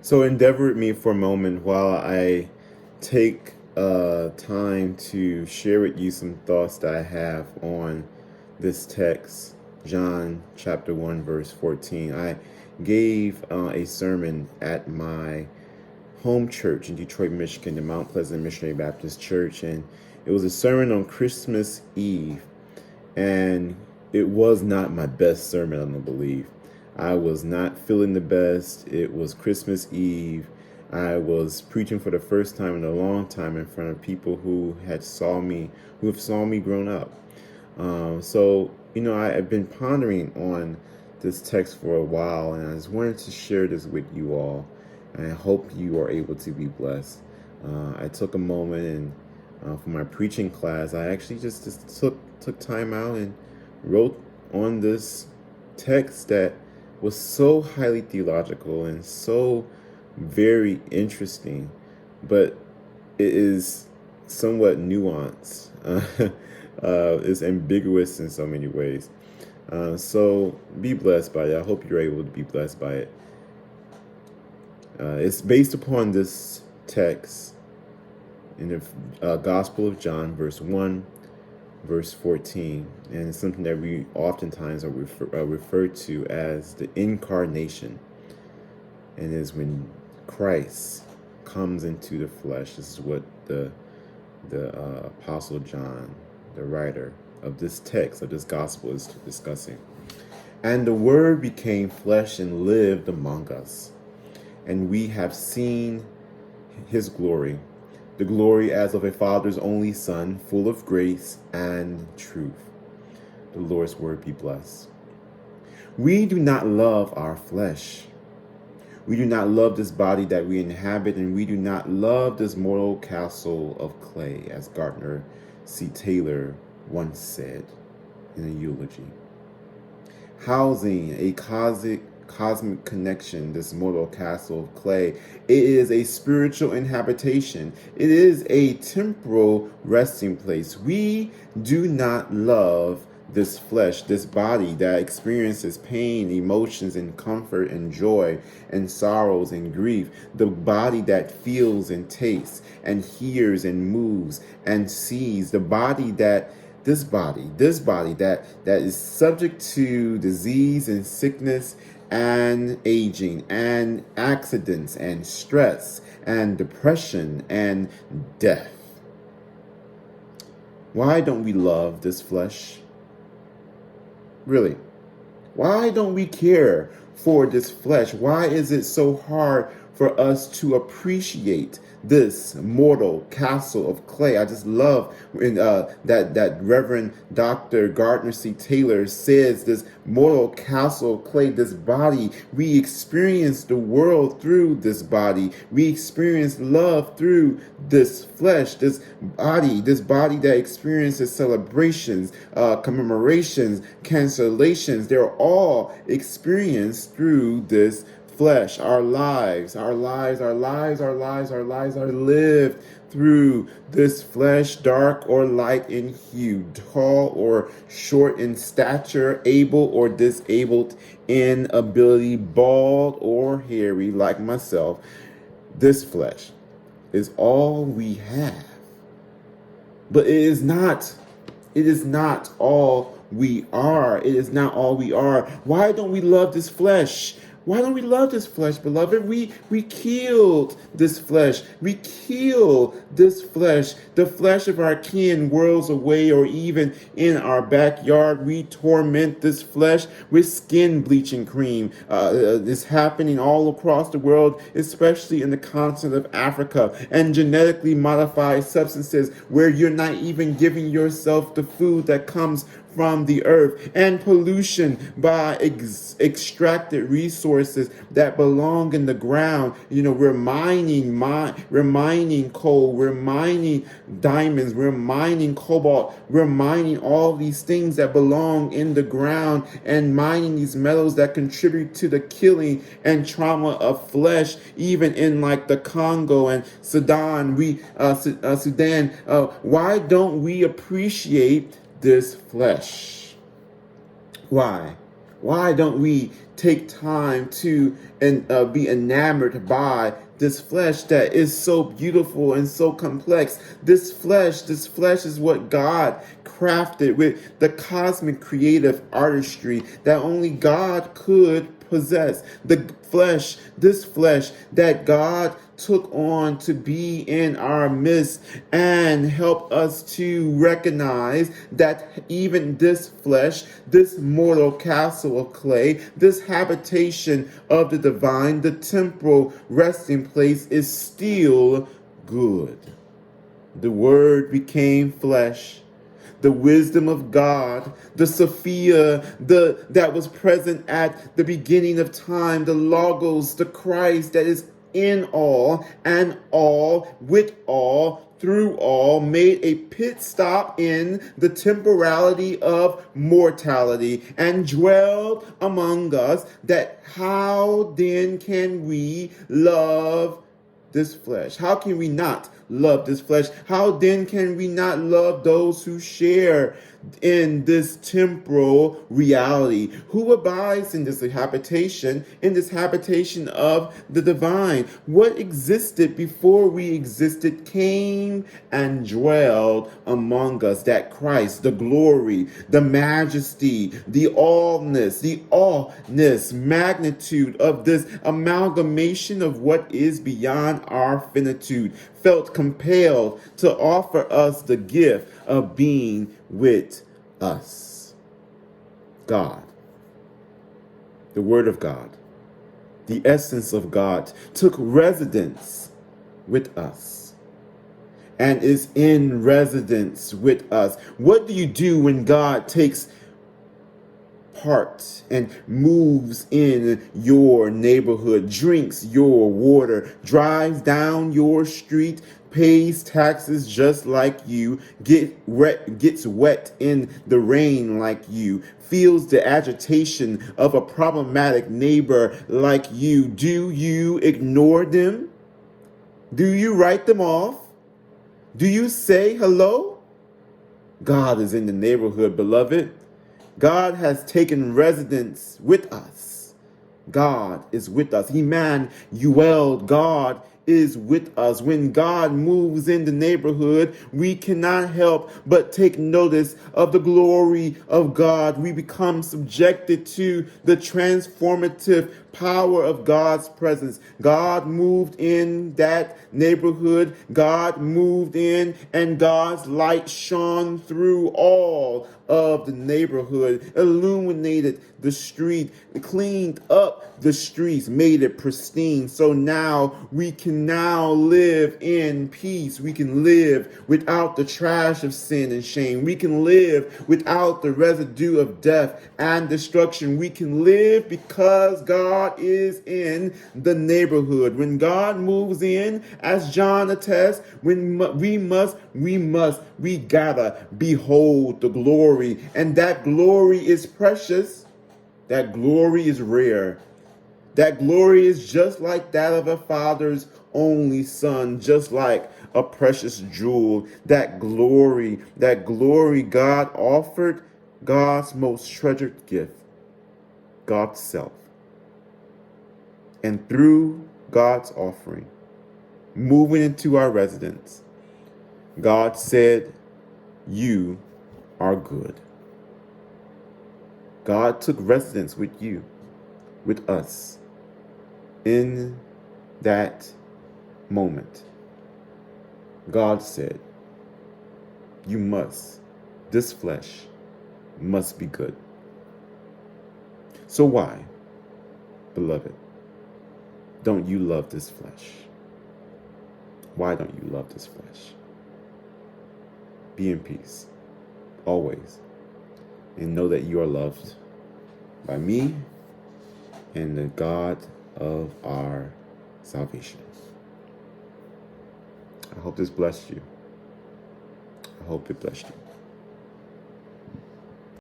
So endeavor with me for a moment while I take time to share with you some thoughts that I have on this text, John chapter 1, verse 14. I gave a sermon at my home church in Detroit, Michigan, the Mount Pleasant Missionary Baptist Church, and it was a sermon on Christmas Eve. And it was not my best sermon, I don't believe. I was not feeling the best. It was Christmas Eve. I was preaching for the first time in a long time in front of people who have saw me grown up. I've been pondering on this text for a while, and I just wanted to share this with you all. And I hope you are able to be blessed. I took a moment and for my preaching class, I actually just took time out and wrote on this text that was so highly theological and so very interesting, but it is somewhat nuanced. It's ambiguous in so many ways. So be blessed by it. I hope you're able to be blessed by it. It's based upon this text in the Gospel of John, verse 1, verse 14, and it's something that we oftentimes are referred to as the incarnation, and is when Christ comes into the flesh. This is what the Apostle John, the writer of this text, of this Gospel, is discussing. And the Word became flesh and lived among us, and we have seen his glory, the glory as of a Father's only Son, full of grace and truth. The Lord's word be blessed. We do not love our flesh. We do not love this body that we inhabit, and we do not love this mortal castle of clay, as Gardner C. Taylor once said in a eulogy. Housing a cosmic connection, this mortal castle of clay, it is a spiritual inhabitation. It is a temporal resting place. We do not love this flesh, this body that experiences pain, emotions, and comfort, and joy, and sorrows, and grief. The body that feels and tastes, and hears, and moves, and sees. The body that this body that is subject to disease and sickness and aging and accidents and stress and depression and death. Why don't we love this flesh? Really? Why don't we care for this flesh? Why is it so hard for us to appreciate this mortal castle of clay? I just love when that Reverend Dr. Gardner C. Taylor says this mortal castle of clay, this body, we experience the world through this body. We experience love through this flesh, this body that experiences celebrations, commemorations, cancellations. They're all experienced through this flesh. Our lives are lived through this flesh, dark or light in hue, tall or short in stature, able or disabled in ability, bald or hairy like myself. This flesh is all we have. But it is not all we are. It is not all we are. Why don't we love this flesh? Why don't we love this flesh, beloved? We killed this flesh. We kill this flesh. The flesh of our kin whirls away, or even in our backyard, we torment this flesh with skin bleaching cream. This happening all across the world, especially in the continent of Africa, and genetically modified substances where you're not even giving yourself the food that comes from the earth, and pollution by extracted resources that belong in the ground. We're mining coal, we're mining diamonds, we're mining cobalt, we're mining all these things that belong in the ground, and mining these metals that contribute to the killing and trauma of flesh, even in like the Congo and Sudan. Why don't we appreciate this flesh? Why don't we take time to be enamored by this flesh that is so beautiful and so complex. This flesh is what God crafted with the cosmic creative artistry that only God could possess. This flesh that God took on to be in our midst and help us to recognize that even this flesh, this mortal castle of clay, this habitation of the divine, the temporal resting place is still good. The Word became flesh. The wisdom of God, the Sophia, that was present at the beginning of time, the Logos, the Christ that is in all and all, with all, through all, made a pit stop in the temporality of mortality and dwelled among us. That how then can we love this flesh? How can we not love this flesh? How then can we not love those who share in this temporal reality? Who abides in this habitation of the divine? What existed before we existed came and dwelled among us. That Christ, the glory, the majesty, the allness, magnitude of this amalgamation of what is beyond our finitude, felt compelled to offer us the gift of being with us. God, the Word of God, the essence of God, took residence with us and is in residence with us. What do you do when God takes part and moves in your neighborhood, drinks your water, drives down your street, pays taxes just like you, gets wet in the rain like you, feels the agitation of a problematic neighbor like you? Do you ignore them? Do you write them off? Do you say hello? God is in the neighborhood, beloved. God has taken residence with us. God is with us. Emmanuel, God is with us. When God moves in the neighborhood, we cannot help but take notice of the glory of God. We become subjected to the transformative power of God's presence. God moved in that neighborhood. God moved in, and God's light shone through all of the neighborhood, illuminated the street, cleaned up the streets, made it pristine. So now we can now live in peace. We can live without the trash of sin and shame. We can live without the residue of death and destruction. We can live because God is in the neighborhood. When God moves in, as John attests, we gotta behold the glory. And that glory is precious. That glory is rare. That glory is just like that of a father's only son, just like a precious jewel. That glory God offered, God's most treasured gift, God's self. And through God's offering, moving into our residence, God said, "You are good." God took residence with you, with us, in that moment. God said, this flesh must be good. So why, beloved, don't you love this flesh? Why don't you love this flesh? Be in peace, always, and know that you are loved by me and the God of our salvation. I hope this blessed you. I hope it blessed you.